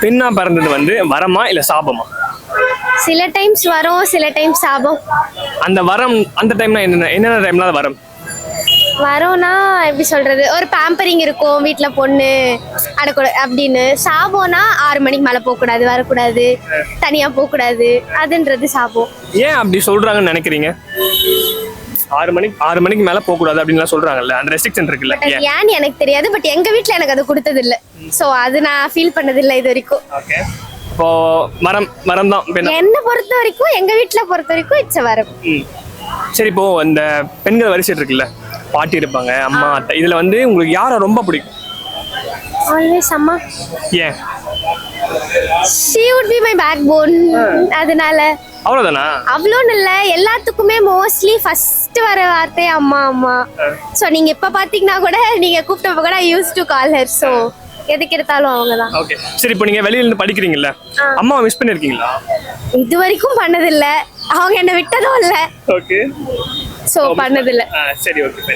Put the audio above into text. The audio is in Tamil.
பெண்ணா பிறந்தது வந்து வரமா இல்ல சாபமா? சில டைம்ஸ் வரும், சில டைம்ஸ் சாபம். அந்த வரம் அந்த டைம்னா என்னென்ன டைம்ல அது வரம்? வரோம்னா எப்படி சொல்றது, ஒரு பேம்பரிங் இருக்கும் வீட்ல, பொண்ணு அடக்கூட அப்படின்னு. சாபம்னா 6 மணிக்கு மேல போக கூடாது, வரக்கூடாது, தனியா போக கூடாது, அதுன்றது சாபம். ஏன் அப்படி சொல்றாங்கன்னு நினைக்கிறீங்க? 6 மணிக்கு மேல போக கூடாது அப்படின்லாம் சொல்றாங்கல்ல, அந்த ரெஸ்ட்ரிக்ஷன் இருக்குல்ல, அது ஏன்னு எனக்கு தெரியாது. பட் எங்க வீட்ல எனக்கு அது கொடுத்தது இல்ல. சோ அது நான் ஃபீல் பண்ணது இல்ல இது வரைக்கும். ஓகே. இப்போ மரம் தான் என்ன பொறுத்த வரைக்கும், எங்க வீட்ல பொறுத்த வரைக்கும் இட்ஸ் வரம். சரி, இப்போ இந்த பெண்கள் வரிசை இருக்குல்ல, பாட்டி இருப்பாங்க, அம்மா, அத்தை, இதுல வந்து உங்களுக்கு யாரை ரொம்ப பிடிக்கும்? ஆல்வேஸ் அம்மா. ஏன்? she would be my backbone. அதனால அவ்வளவுதானா? அவ்வளோன்னு இல்ல, எல்லாத்துக்குமே மோஸ்ட்லி ஃபர்ஸ்ட் வர வார்த்தை அம்மா அம்மா. சோ நீங்க இப்ப பாத்தீங்கன்னா கூட, நீங்க கூப்பிட்டப்ப கூட I used to call her. So எதுக்கு எடுத்தாலும் அவங்கதான். ஓகே. சரி, இப்போ நீங்க வெளியில இருந்து படிக்கிறீங்கல்ல, அம்மாவை மிஸ் பண்ணிருக்கீங்களா? இது வரைக்கும் பண்ணதில்ல, அவங்க என்ன விட்டதும் இல்ல. ஓகே. சோ பண்ணதில்ல. சரி, ஓகே.